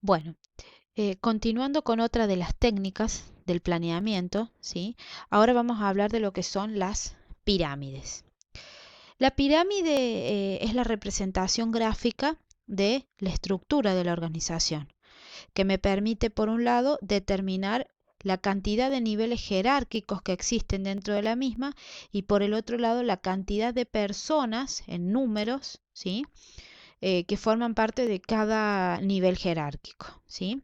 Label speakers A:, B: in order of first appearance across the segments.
A: Bueno, continuando con otra de las técnicas del planeamiento, ¿sí? Ahora vamos a hablar de lo que son las pirámides. La pirámide es la representación gráfica de la estructura de la organización, que me permite, por un lado, determinar la cantidad de niveles jerárquicos que existen dentro de la misma y por el otro lado la cantidad de personas en números, ¿sí? Que forman parte de cada nivel jerárquico, ¿sí?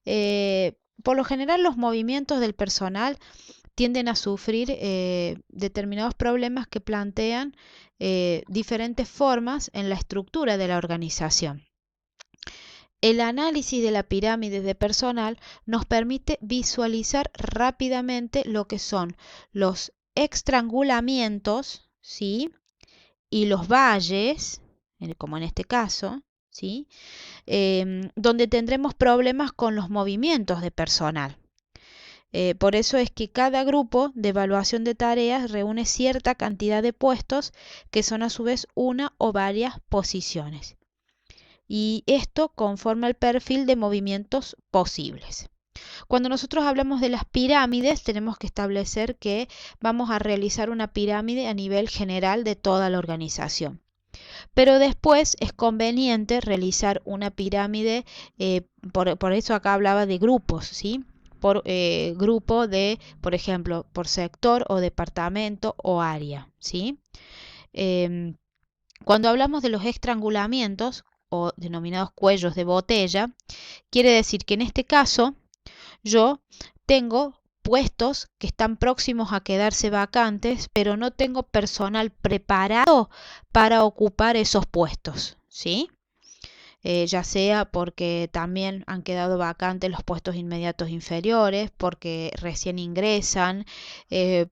A: Por lo general los movimientos del personal tienden a sufrir determinados problemas que plantean diferentes formas en la estructura de la organización. El análisis de la pirámide de personal nos permite visualizar rápidamente lo que son los estrangulamientos, ¿sí? Y los valles, como en este caso, ¿sí? Donde tendremos problemas con los movimientos de personal. Por eso es que cada grupo de evaluación de tareas reúne cierta cantidad de puestos que son a su vez una o varias posiciones. Y esto conforma el perfil de movimientos posibles. Cuando nosotros hablamos de las pirámides, tenemos que establecer que vamos a realizar una pirámide a nivel general de toda la organización. Pero después es conveniente realizar una pirámide, por eso acá hablaba de grupos, ¿sí? Por grupo de, por ejemplo, por sector o departamento o área, ¿sí? Eh, Cuando hablamos de los estrangulamientos o denominados cuellos de botella, quiere decir que en este caso yo tengo puestos que están próximos a quedarse vacantes, pero no tengo personal preparado para ocupar esos puestos, ¿sí? Ya sea porque también han quedado vacantes los puestos inmediatos inferiores, porque recién ingresan,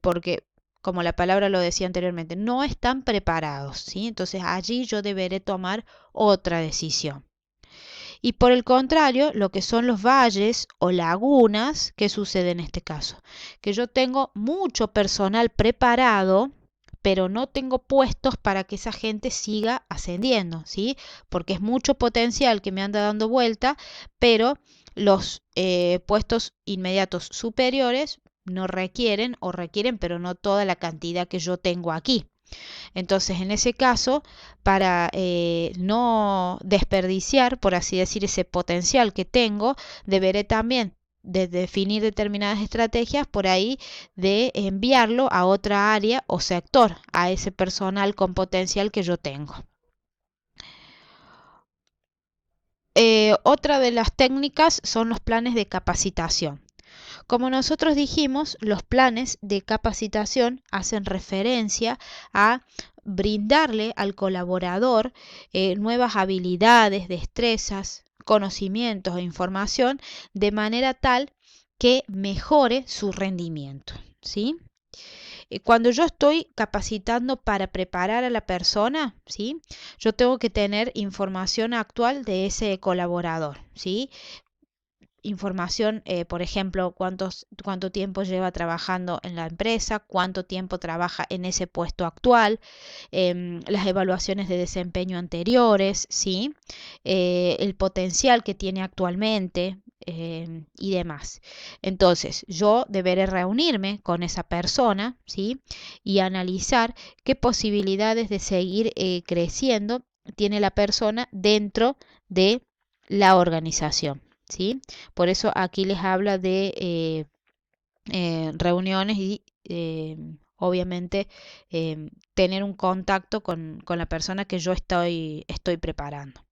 A: porque, como la palabra lo decía anteriormente, no están preparados, ¿sí? Entonces allí yo deberé tomar otra decisión. Y por el contrario, lo que son los valles o lagunas, ¿qué sucede en este caso? Que yo tengo mucho personal preparado, pero no tengo puestos para que esa gente siga ascendiendo, ¿sí? Porque es mucho potencial que me anda dando vuelta, pero los puestos inmediatos superiores no requieren o requieren, pero no toda la cantidad que yo tengo aquí. Entonces, en ese caso, para no desperdiciar, por así decir, ese potencial que tengo, deberé también de definir determinadas estrategias por ahí de enviarlo a otra área o sector, a ese personal con potencial que yo tengo. Otra de las técnicas son los planes de capacitación. Como nosotros dijimos, los planes de capacitación hacen referencia a brindarle al colaborador nuevas habilidades, destrezas, conocimientos e información de manera tal que mejore su rendimiento, ¿sí? Cuando yo estoy capacitando para preparar a la persona, ¿sí? Yo tengo que tener información actual de ese colaborador, ¿sí? Información, por ejemplo, cuánto tiempo lleva trabajando en la empresa, cuánto tiempo trabaja en ese puesto actual, las evaluaciones de desempeño anteriores, ¿sí? El potencial que tiene actualmente y demás. Entonces, yo deberé reunirme con esa persona, ¿sí? Y analizar qué posibilidades de seguir creciendo tiene la persona dentro de la organización, ¿sí? Por eso aquí les habla de reuniones y obviamente tener un contacto con la persona que yo estoy preparando.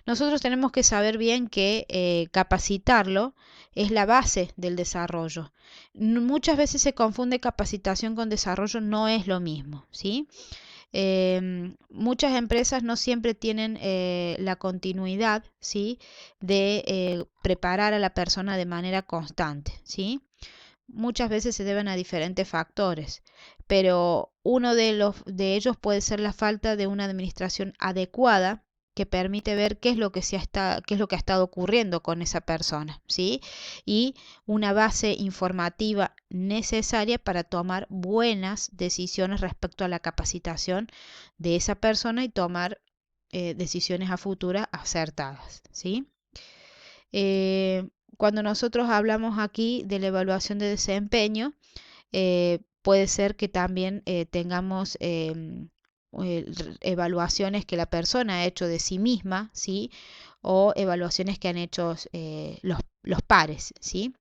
A: Nosotros tenemos que saber bien que capacitarlo es la base del desarrollo. Muchas veces se confunde capacitación con desarrollo, no es lo mismo, ¿sí? Muchas empresas no siempre tienen la continuidad, ¿sí? De preparar a la persona de manera constante, ¿sí? Muchas veces se deben a diferentes factores, pero uno de ellos puede ser la falta de una administración adecuada que permite ver qué es lo que qué es lo que ha estado ocurriendo con esa persona, ¿sí? Y una base informativa necesaria para tomar buenas decisiones respecto a la capacitación de esa persona y tomar decisiones a futura acertadas, ¿sí? Cuando nosotros hablamos aquí de la evaluación de desempeño, puede ser que también tengamos evaluaciones que la persona ha hecho de sí misma, ¿sí? O evaluaciones que han hecho los pares, ¿sí?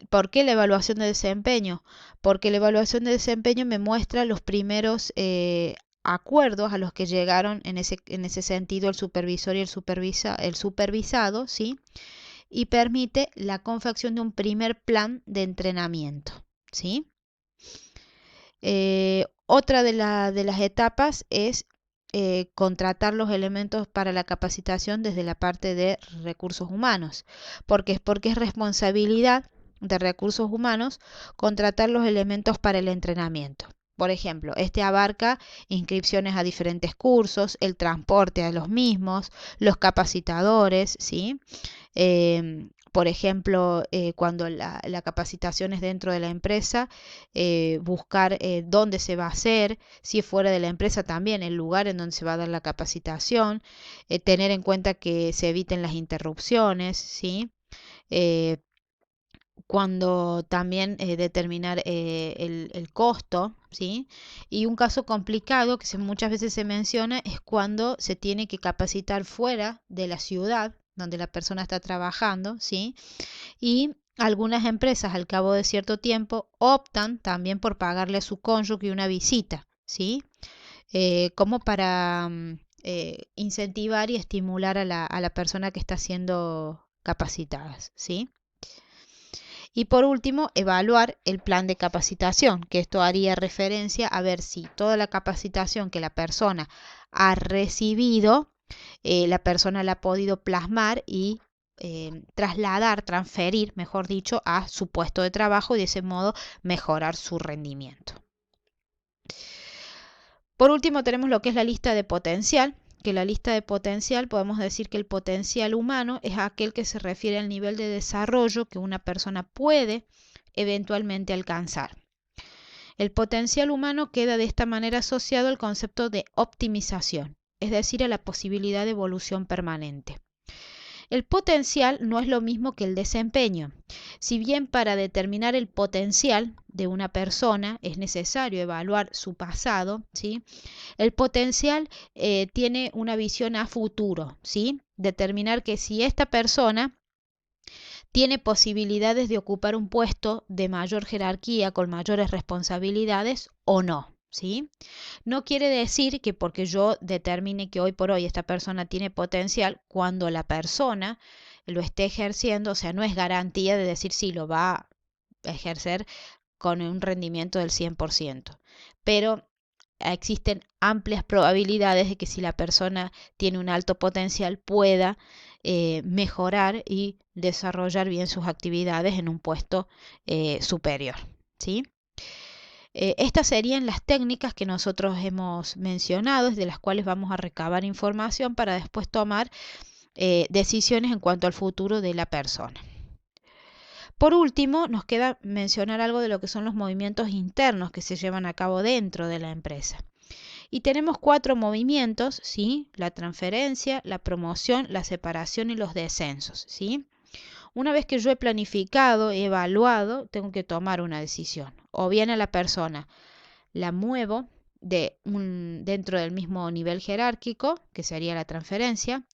A: ¿Por qué la evaluación de desempeño? Porque la evaluación de desempeño me muestra los primeros acuerdos a los que llegaron en ese sentido el supervisor y el supervisado, ¿sí? Y permite la confección de un primer plan de entrenamiento, ¿sí? Otra de las etapas es contratar los elementos para la capacitación desde la parte de recursos humanos. ¿Por qué? Porque es responsabilidad de recursos humanos contratar los elementos para el entrenamiento. Por ejemplo, este abarca inscripciones a diferentes cursos, el transporte a los mismos, los capacitadores, ¿sí? Por ejemplo, cuando la capacitación es dentro de la empresa, buscar dónde se va a hacer, si es fuera de la empresa también, el lugar en donde se va a dar la capacitación, tener en cuenta que se eviten las interrupciones, ¿sí? Eh, Cuando también determinar el costo, ¿sí? Y un caso complicado que muchas veces se menciona es cuando se tiene que capacitar fuera de la ciudad donde la persona está trabajando, ¿sí? Y algunas empresas al cabo de cierto tiempo optan también por pagarle a su cónyuge una visita, ¿sí? Como para incentivar y estimular a la persona que está siendo capacitada, ¿sí? Y por último, evaluar el plan de capacitación, que esto haría referencia a ver si toda la capacitación que la persona ha recibido, la persona la ha podido plasmar y trasladar, transferir, mejor dicho, a su puesto de trabajo y de ese modo mejorar su rendimiento. Por último, tenemos lo que es la lista de potencial, que la lista de potencial podemos decir que el potencial humano es aquel que se refiere al nivel de desarrollo que una persona puede eventualmente alcanzar. El potencial humano queda de esta manera asociado al concepto de optimización, es decir, a la posibilidad de evolución permanente. El potencial no es lo mismo que el desempeño. Si bien para determinar el potencial de una persona es necesario evaluar su pasado, ¿sí? El potencial tiene una visión a futuro, ¿sí? Determinar que si esta persona tiene posibilidades de ocupar un puesto de mayor jerarquía con mayores responsabilidades o no, ¿sí? No quiere decir que porque yo determine que hoy por hoy esta persona tiene potencial, cuando la persona lo esté ejerciendo, o sea, no es garantía de decir si lo va a ejercer con un rendimiento del 100%, pero existen amplias probabilidades de que si la persona tiene un alto potencial pueda mejorar y desarrollar bien sus actividades en un puesto superior, ¿sí? Estas serían las técnicas que nosotros hemos mencionado, de las cuales vamos a recabar información para después tomar decisiones en cuanto al futuro de la persona. Por último, nos queda mencionar algo de lo que son los movimientos internos que se llevan a cabo dentro de la empresa. Y tenemos 4 movimientos, ¿sí? La transferencia, la promoción, la separación y los descensos, ¿sí? Una vez que yo he planificado, he evaluado, tengo que tomar una decisión. O bien a la persona la muevo dentro del mismo nivel jerárquico, que sería la transferencia,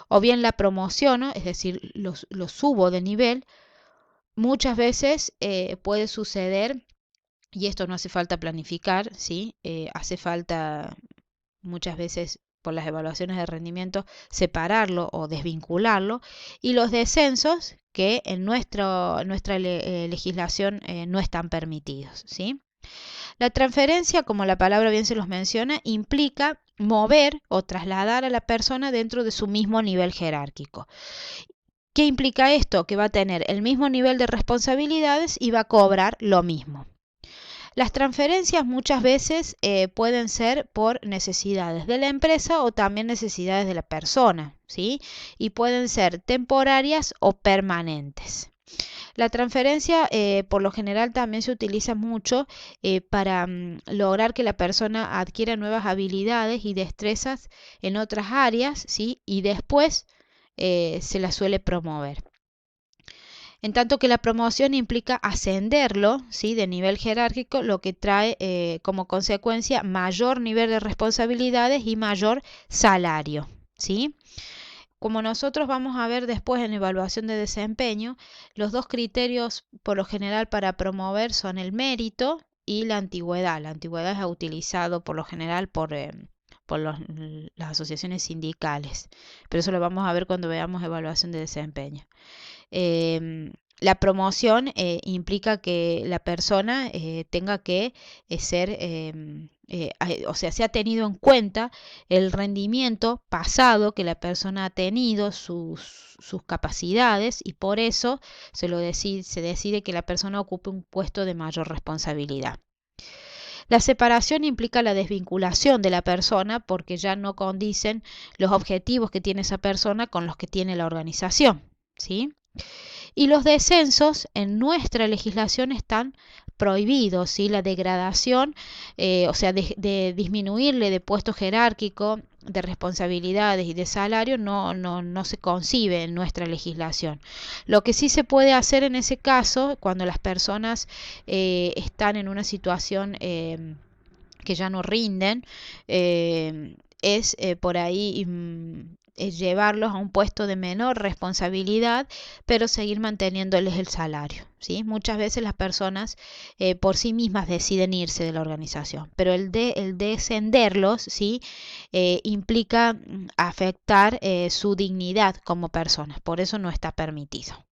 A: o bien la promociono, es decir, lo subo de nivel. Muchas veces puede suceder, y esto no hace falta planificar, ¿sí? Hace falta muchas veces por las evaluaciones de rendimiento separarlo o desvincularlo, y los descensos que en nuestra legislación no están permitidos, ¿sí? La transferencia, como la palabra bien se los menciona, implica mover o trasladar a la persona dentro de su mismo nivel jerárquico. ¿Qué implica esto? Que va a tener el mismo nivel de responsabilidades y va a cobrar lo mismo. Las transferencias muchas veces pueden ser por necesidades de la empresa o también necesidades de la persona, ¿sí? Y pueden ser temporarias o permanentes. La transferencia por lo general también se utiliza mucho para lograr que la persona adquiera nuevas habilidades y destrezas en otras áreas, ¿sí? Y después se la suele promover. En tanto que la promoción implica ascenderlo, ¿sí?, de nivel jerárquico, lo que trae como consecuencia mayor nivel de responsabilidades y mayor salario, ¿sí? Como nosotros vamos a ver después en evaluación de desempeño, los dos criterios por lo general para promover son el mérito y la antigüedad. La antigüedad es utilizado por lo general por las asociaciones sindicales, pero eso lo vamos a ver cuando veamos evaluación de desempeño. La promoción implica que la persona tenga que ser, o sea, se ha tenido en cuenta el rendimiento pasado que la persona ha tenido, sus capacidades, y por eso se decide que la persona ocupe un puesto de mayor responsabilidad. La separación implica la desvinculación de la persona porque ya no condicen los objetivos que tiene esa persona con los que tiene la organización, ¿sí? Y los descensos en nuestra legislación están prohibidos, ¿sí? La degradación, o sea, de disminuirle de puesto jerárquico, de responsabilidades y de salario, no se concibe en nuestra legislación. Lo que sí se puede hacer en ese caso, cuando las personas están en una situación que ya no rinden, es por ahí es llevarlos a un puesto de menor responsabilidad, pero seguir manteniéndoles el salario, ¿sí? Muchas veces las personas por sí mismas deciden irse de la organización, pero el descenderlos, ¿sí?, implica afectar su dignidad como personas, por eso no está permitido.